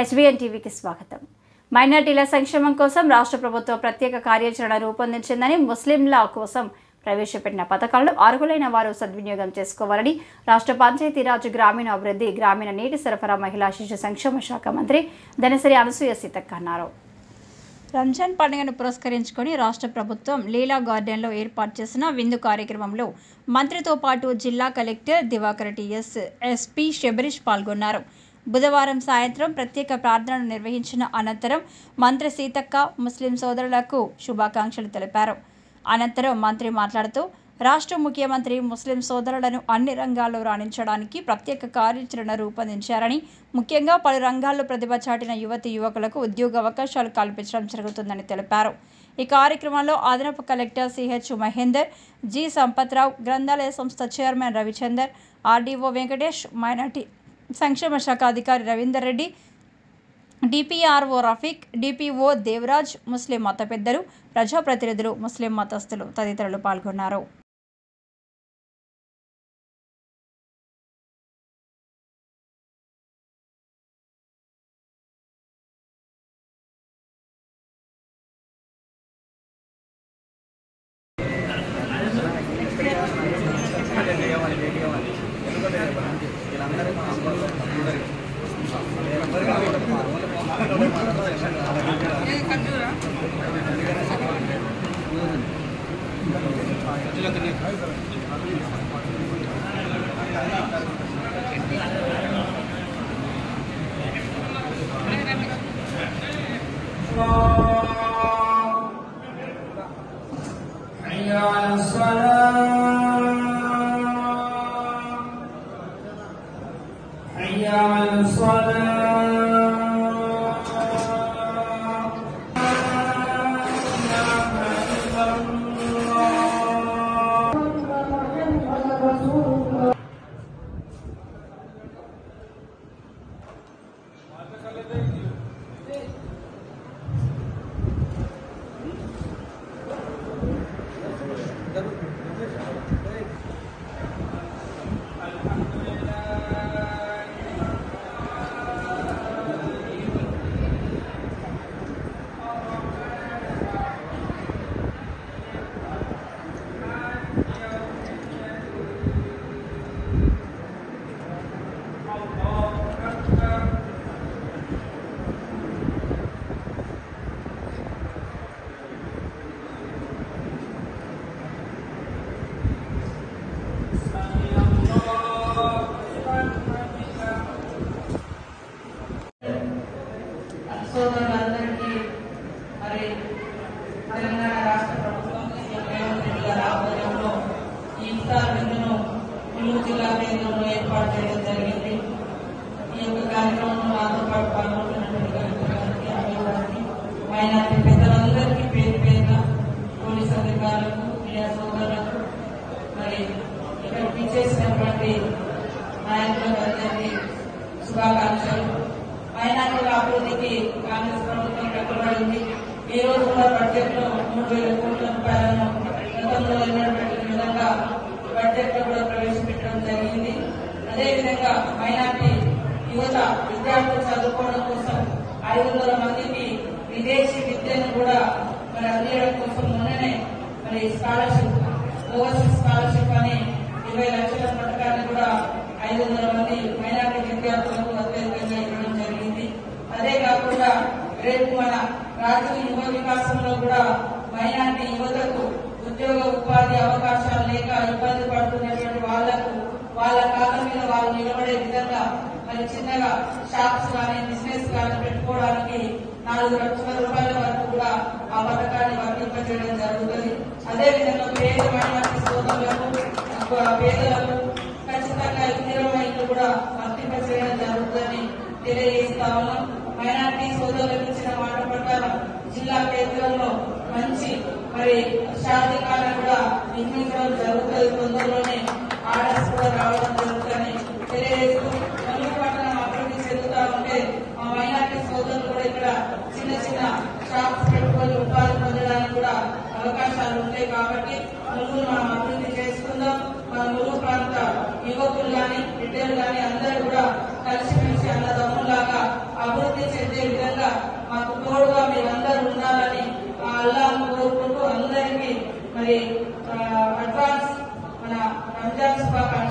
HBN టీవీకి స్వాగతం. మైనారిటీల సంక్షేమం కోసం రాష్ట్ర ప్రభుత్వం ప్రత్యేక కార్యాచరణ రూపొందించిందని, ముస్లింల కోసం ప్రవేశపెట్టిన పథకాలను అర్హులైన వారు సద్వినియోగం చేసుకోవాలని రాష్ట్ర పంచాయతీరాజ్, గ్రామీణాభివృద్ధి, గ్రామీణ నీటి సరఫరా, మహిళా శిశు సంక్షేమ శాఖ మంత్రి దనసరి అనసూయ సీతక్క అన్నారు. రంజాన్ పండుగను పురస్కరించుకొని రాష్ట్ర ప్రభుత్వం లీలా గార్డెన్లో ఏర్పాటు చేసిన విందు కార్యక్రమంలో మంత్రితో పాటు జిల్లా collector Divakar TS, SP Shabarish పాల్గొన్నారు. బుధవారం సాయంత్రం ప్రత్యేక ప్రార్థనలు నిర్వహించిన అనంతరం మంత్రి సీతక్క ముస్లిం సోదరులకు శుభాకాంక్షలు తెలిపారు. అనంతరం మంత్రి మాట్లాడుతూ రాష్ట్ర ముఖ్యమంత్రి ముస్లిం సోదరులను అన్ని రంగాల్లో రాణించడానికి ప్రత్యేక కార్యాచరణ రూపొందించారని, ముఖ్యంగా పలు రంగాల్లో ప్రతిభ చాటిన యువకులకు ఉద్యోగ అవకాశాలు కల్పించడం జరుగుతుందని తెలిపారు. ఈ కార్యక్రమంలో అదనపు collector CH Mahender, G Sampath Rao, గ్రంథాలయ సంస్థ chairman Ravichander, RDO Venkatesh, minority సంక్షేమ శాఖ అధికారి రవీందర్ రెడ్డి, డిపిఆర్ఓ రఫీక్, డిపిఓ దేవరాజ్, ముస్లిం మత పెద్దలు, ప్రజాప్రతినిధులు, ముస్లిం మతస్థులు తదితరులు పాల్గొన్నారు. సోదరులందరికీ మరి తెలంగాణ రాష్ట్ర ప్రభుత్వం ఆధ్వర్యంలో ఈ ఇఫ్తార్ విందును నెల్లూరు జిల్లా కేంద్రంలో ఏర్పాటు చేయడం జరిగింది. ఈ యొక్క కార్యక్రమంలో నాతో పాటు పాల్గొంటున్నటువంటి గారికి, మైనార్టీ పెద్దలందరికీ పేరు పేరున, పోలీసు అధికారులకు, మీడియా సోదరులకు, మరి ఇక్కడ పిలిచేసినటువంటి నాయకులందరికీ శుభాకాంక్షలు. మైనార్టీల అభివృద్ధికి కాంగ్రెస్ ప్రభుత్వం కట్టుబడింది. ఈ రోజు కూడా బడ్జెట్ లో 3,000 కోట్ల రూపాయలను గతంలో ఉన్నటువంటి విధంగా బడ్జెట్ లో కూడా ప్రవేశపెట్టడం జరిగింది. అదేవిధంగా మైనార్టీ యువత విద్యార్థులు చదువుకోవడం కోసం 500 మందికి విదేశీ విద్యను కూడా మరి అందించడం కోసం మొన్ననే మరి స్కాలర్షిప్, ఓవర్సీస్ స్కాలర్షిప్ అని 20 లక్షల పథకాన్ని కూడా 500 మంది మైనార్టీ విద్యార్థులకు అత్యధికంగా ఇవ్వడం జరిగింది. అదే కాకుండా రేపు మన రాష్ట్ర యువ వికాసంలో కూడా మైనార్టీ యువతకు ఉద్యోగ ఉపాధి అవకాశాలు లేక ఇబ్బంది పడుతున్నటువంటి వాళ్లకు వాళ్ళ కాళ్ళ మీద వాళ్ళు నిలబడే విధంగా మరి చిన్నగా షాప్స్ కానీ బిజినెస్ కానీ పెట్టుకోవడానికి 4 లక్షల రూపాయల వరకు కూడా ఆ పథకాన్ని వర్తింపజేయడం జరుగుతుంది. అదేవిధంగా పేద మైనార్టీ సోదరులకు, పేదలకు ఖచ్చితంగా 20 ఇళ్ళు కూడా వర్తింపజేయడం జరుగుతుందని తెలియజేస్తా ఉన్నాం. మైనార్టీ సోదరులకు ఇచ్చిన మాట ప్రకారం జిల్లా కేంద్రంలో మంచి మరి శాంతికాలను కూడా నిర్మించడం జరుగుతుంది. తొందరలోనే ఆర్డర్స్ కూడా రావడం జరుగుతుందని తెలియజేస్తూ, నెల్లూరు పట్టణం అభివృద్ధి చెందుతా ఉంటే మా మైనార్టీ సోదరులు కూడా ఇక్కడ చిన్న చిన్న షాప్స్ పెట్టుకొని ఉపాధి పొందడానికి కూడా అవకాశాలు ఉంటాయి. కాబట్టి నెల్లూరు మనం అభివృద్ధి చేసుకుందాం. మన నెల్లూరు ప్రాంత యువకులు కానీ, బిడ్డలు కానీ అందరూ కూడా కలిసిమెలిసి అన్నదమ్ములాగా అభివృద్ధి రంజాన్ శుభాకాంక్షలు.